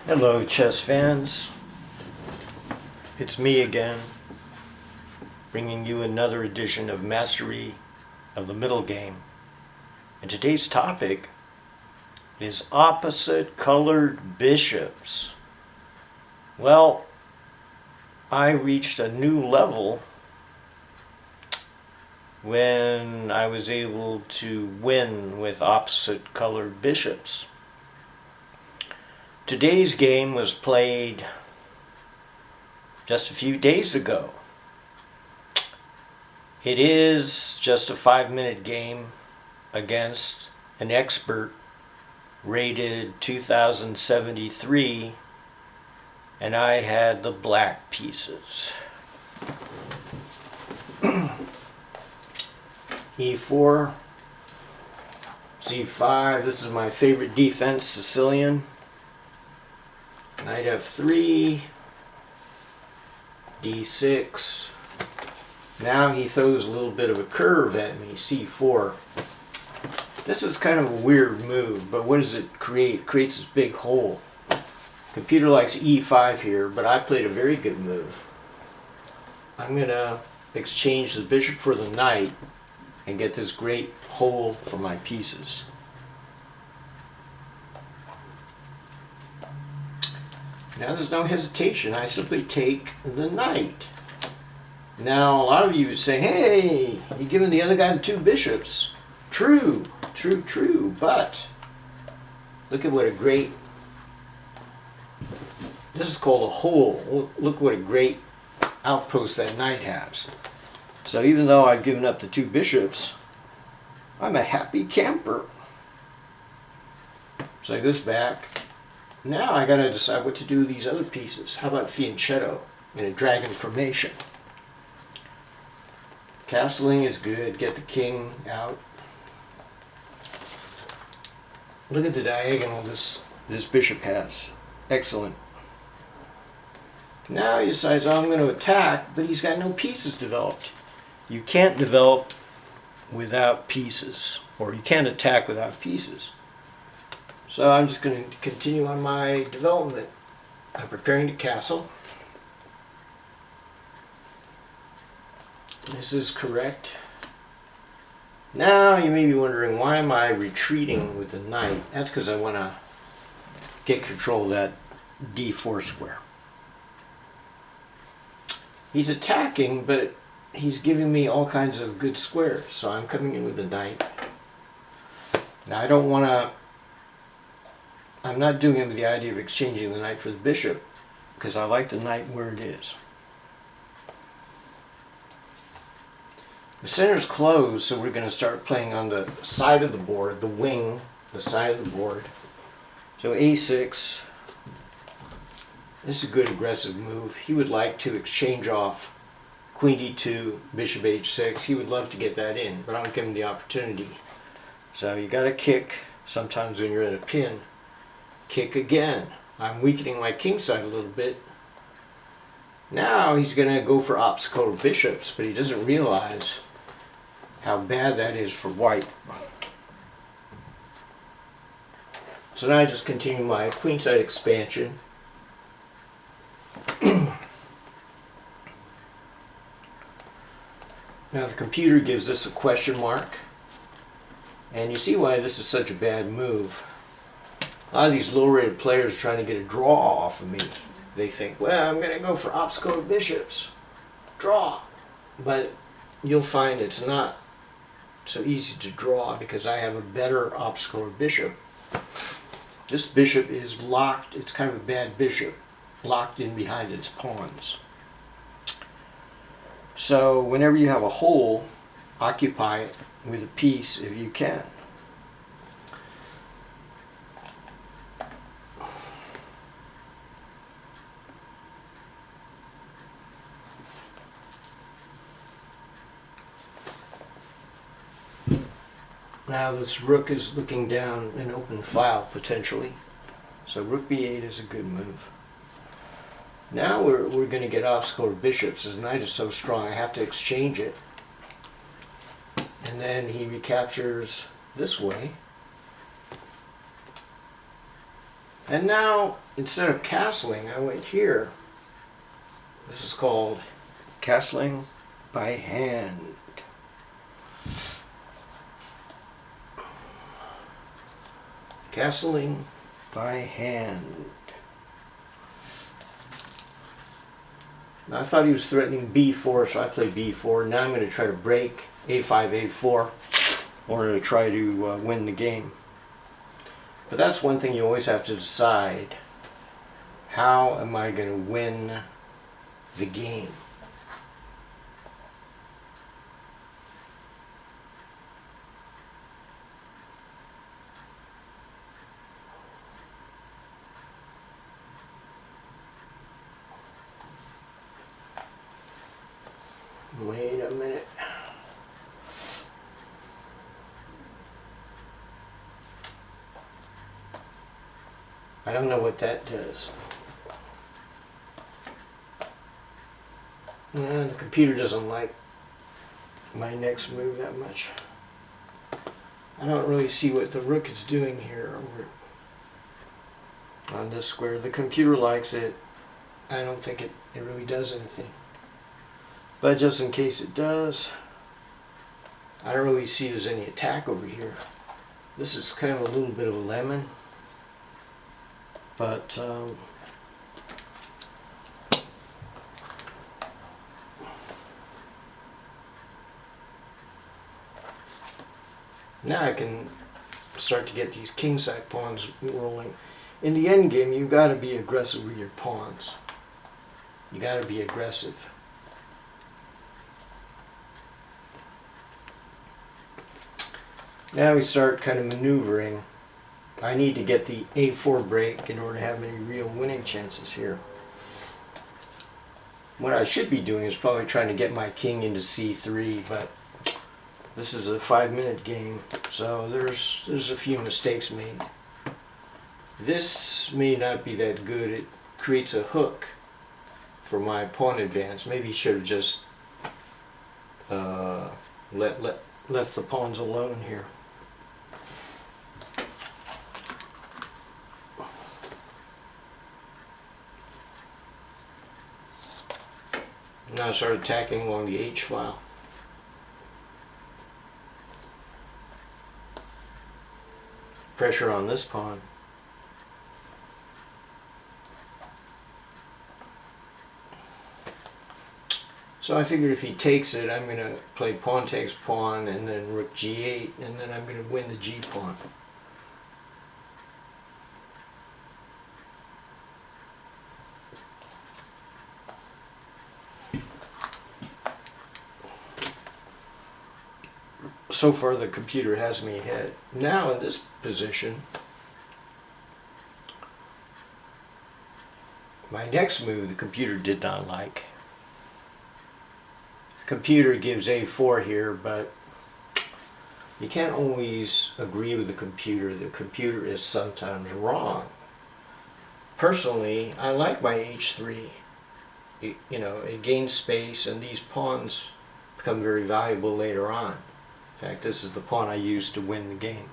Hello chess fans, it's me again, bringing you another edition of Mastery of the Middle Game. And today's topic is opposite colored bishops. Well, I reached a new level when I was able to win with opposite colored bishops. Today's game was played just a few days ago. It is just a 5-minute game against an expert rated 2073, and I had the black pieces. E4, C5, this is my favorite defense, Sicilian. Knight F3, D6. Now he throws a little bit of a curve at me, C4. This is kind of a weird move, but what does it create? It creates this big hole. Computer likes E5 here, but I played a very good move. I'm going to exchange the bishop for the knight and get this great hole for my pieces. Now there's no hesitation. I simply take the knight. Now a lot of you would say, hey, you're giving the other guy the two bishops. True, true, true, but look at what a great, this is called a hole. Look what a great outpost that knight has. So even though I've given up the two bishops, I'm a happy camper. So I goes back. Now I gotta decide what to do with these other pieces. How about fianchetto in a dragon formation? Castling is good. Get the king out. Look at the diagonal this bishop has. Excellent. Now he decides, oh, I'm going to attack, but he's got no pieces developed. You can't develop without pieces, or you can't attack without pieces. So I'm just going to continue on my development. I'm preparing to castle. This is correct. Now you may be wondering, why am I retreating with the knight? That's because I want to get control of that D4 square. He's attacking, but he's giving me all kinds of good squares, so I'm coming in with the knight. Now I don't want to, I'm not doing it with the idea of exchanging the knight for the bishop, because I like the knight where it is. The center's closed, so we're going to start playing on the side of the board, the wing, the side of the board. So A6, this is a good aggressive move. He would like to exchange off Queen D2, Bishop H6. He would love to get that in, but I don't give him the opportunity. So you got to kick sometimes when you're in a pin. Kick again. I'm weakening my king side a little bit. Now he's going to go for obstacle bishops, but he doesn't realize how bad that is for white. So now I just continue my queenside expansion. Now the computer gives this a question mark, and you see why this is such a bad move. A lot of these low-rated players are trying to get a draw off of me. They think, well, I'm going to go for obstacle bishops. Draw. But you'll find it's not so easy to draw because I have a better obstacle bishop. This bishop is locked. It's kind of a bad bishop, locked in behind its pawns. So whenever you have a hole, occupy it with a piece if you can. Now this rook is looking down an open file potentially. So rook b8 is a good move. Now we're going to get obstacle bishops. His knight is so strong I have to exchange it. And then he recaptures this way. And now, instead of castling, I went here. This is called castling by hand. Castling by hand. Now, I thought he was threatening b4, so I played b4. Now I'm going to try to break a5, a4 in order to try to win the game. But that's one thing you always have to decide. How am I going to win the game? Wait a minute. I don't know what that does. The computer doesn't like my next move that much. I don't really see what the rook is doing here over on this square. The computer likes it. I don't think it really does anything. But just in case it does, I don't really see there's any attack over here. This is kind of a little bit of a lemon. But now I can start to get these kingside pawns rolling. In the endgame, you've got to be aggressive with your pawns. You got to be aggressive. Now we start kind of maneuvering. I need to get the a4 break in order to have any real winning chances here. What I should be doing is probably trying to get my king into c3, but this is a 5-minute game, so there's a few mistakes made. This may not be that good. It creates a hook for my pawn advance. Maybe he should have just left the pawns alone here. Now I start attacking along the H file. Pressure on this pawn. So I figured if he takes it, I'm going to play pawn takes pawn and then rook g8, and then I'm going to win the g pawn. So far the computer has me ahead. Now in this position, my next move the computer did not like. The computer gives a4 here, but you can't always agree with the computer. The computer is sometimes wrong. Personally, I like my h3. It gains space, and these pawns become very valuable later on. In fact, this is the pawn I used to win the game.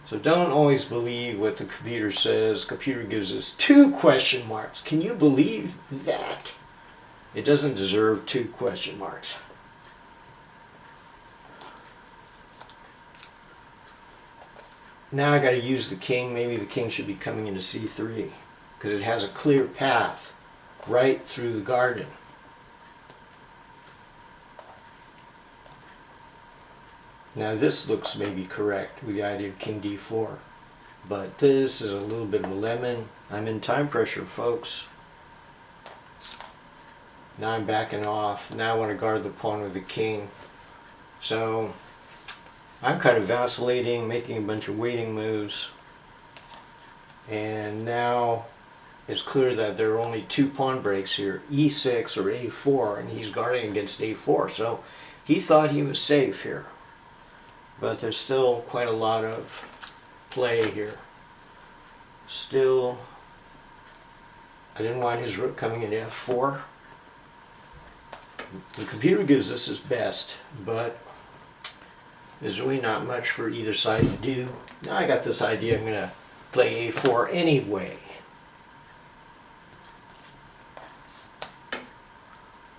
So don't always believe what the computer says. The computer gives us 2 question marks. Can you believe that? It doesn't deserve 2 question marks. Now I got to use the king. Maybe the king should be coming into c3 because it has a clear path right through the garden. Now this looks maybe correct with the idea of king d4, but this is a little bit of a lemon. I'm in time pressure, folks. Now I'm backing off. Now I want to guard the pawn with the king. So I'm kind of vacillating, making a bunch of waiting moves. And now it's clear that there are only 2 pawn breaks here, e6 or a4, and he's guarding against a4. So he thought he was safe here. But there's still quite a lot of play here. Still, I didn't want his rook coming into f4. The computer gives us his best, but there's really not much for either side to do. Now I got this idea, I'm going to play a4 anyway.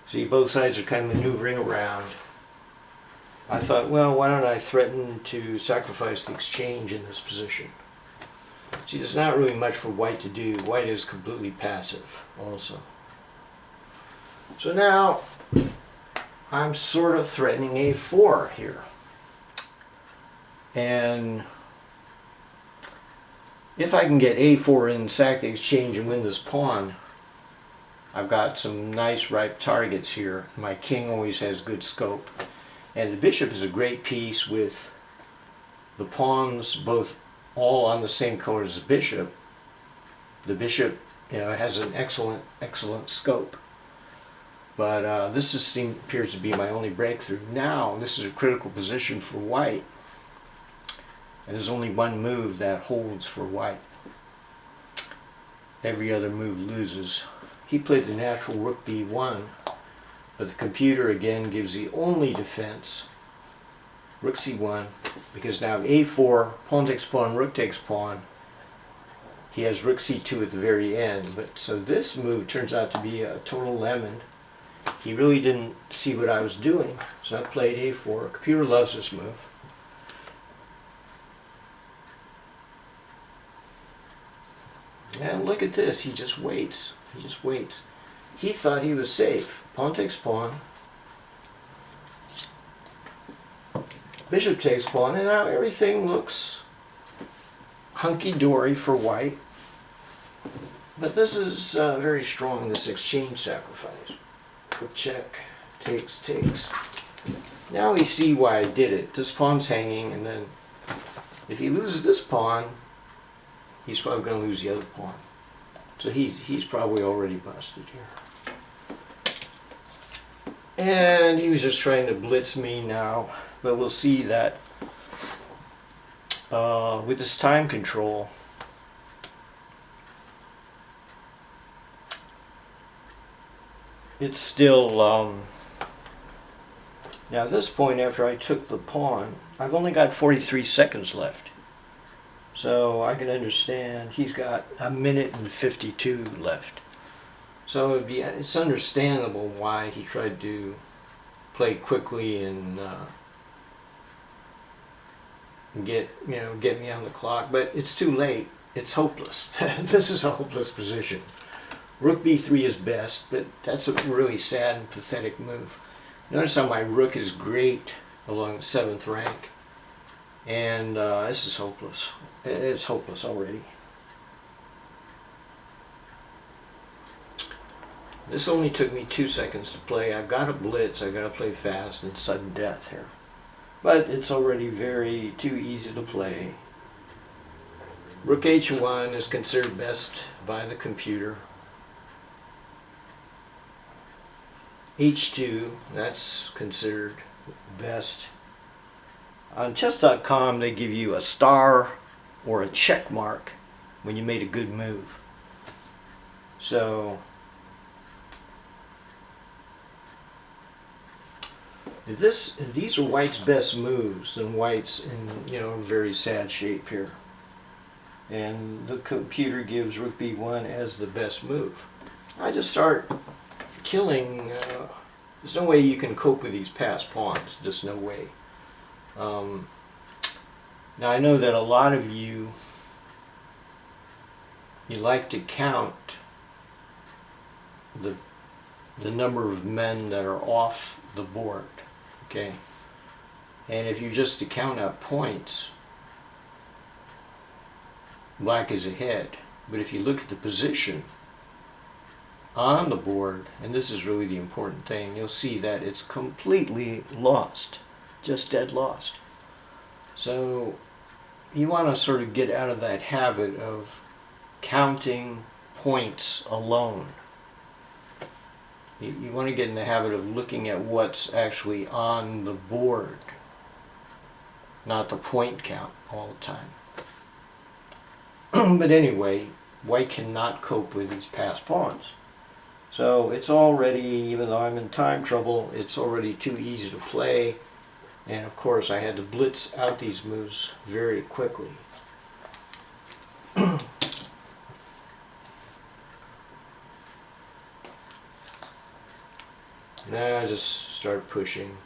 See, both sides are kind of maneuvering around. I thought, well, why don't I threaten to sacrifice the exchange in this position? See, there's not really much for white to do. White is completely passive also. So now I'm sort of threatening a4 here. And if I can get a4 in, sack the exchange, and win this pawn, I've got some nice ripe targets here. My king always has good scope. And the bishop is a great piece with the pawns both all on the same color as the bishop. The bishop, has an excellent scope. But this appears to be my only breakthrough. Now, this is a critical position for white. And there's only one move that holds for white. Every other move loses. He played the natural rook b1. But the computer again gives the only defense, rook c1, because now a4, pawn takes pawn, rook takes pawn. He has rook c2 at the very end. But so this move turns out to be a total lemon. He really didn't see what I was doing, so I played a4. Computer loves this move. And look at this, he just waits. He just waits. He thought he was safe. Pawn takes pawn. Bishop takes pawn, and now everything looks hunky-dory for white. But this is very strong, this exchange sacrifice. Rook check, takes. Now we see why I did it. This pawn's hanging, and then if he loses this pawn, he's probably going to lose the other pawn. So he's probably already busted here. And he was just trying to blitz me now. But we'll see that with this time control, it's still, now at this point after I took the pawn, I've only got 43 seconds left. So I can understand he's got a minute and 52 left. So it's understandable why he tried to play quickly and get me on the clock. But it's too late. It's hopeless. This is a hopeless position. Rook b3 is best, but that's a really sad and pathetic move. Notice how my rook is great along the 7th rank, and this is hopeless. It's hopeless already. This only took me 2 seconds to play. I've got to blitz, I've got to play fast, and sudden death here. But it's already too easy to play. Rook h1 is considered best by the computer. h2, that's considered best. On chess.com they give you a star or a check mark when you made a good move. So if these are white's best moves, then white's in very sad shape here. And the computer gives rook b1 as the best move. I just start killing. There's no way you can cope with these passed pawns. Just no way. Now I know that a lot of you like to count the number of men that are off the board. Okay, and if you're just to count out points, black is ahead. But if you look at the position on the board, and this is really the important thing, you'll see that it's completely lost, just dead lost. So you want to sort of get out of that habit of counting points alone. You want to get in the habit of looking at what's actually on the board, not the point count all the time. But anyway, white cannot cope with these passed pawns. So it's already, even though I'm in time trouble, it's already too easy to play. And of course I had to blitz out these moves very quickly. Now I just start pushing.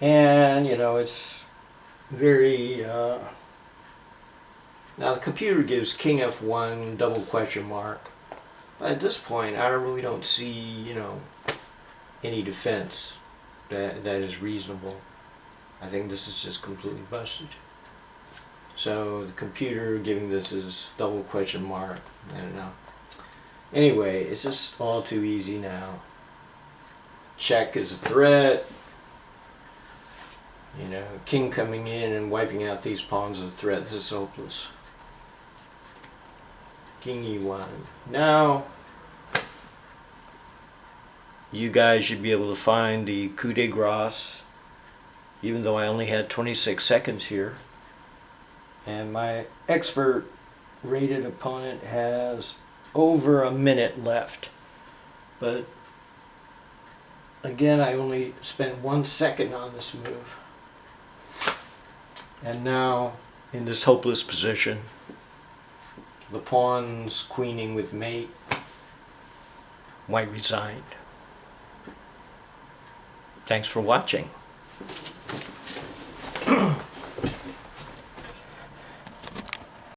And, you know, it's very... now the computer gives king f1, double question mark. But at this point, I really don't see, you know, any defense that is reasonable. I think this is just completely busted. So the computer giving this is double question mark. I don't know. Anyway, it's just all too easy now. Check is a threat. You know, king coming in and wiping out these pawns is a threat. This is hopeless. King e1. Now, you guys should be able to find the coup de grace, even though I only had 26 seconds here. And my expert rated opponent has over a minute left. But again, I only spent 1 second on this move. And now, in this hopeless position, the pawns queening with mate, white resigned. Thanks for watching.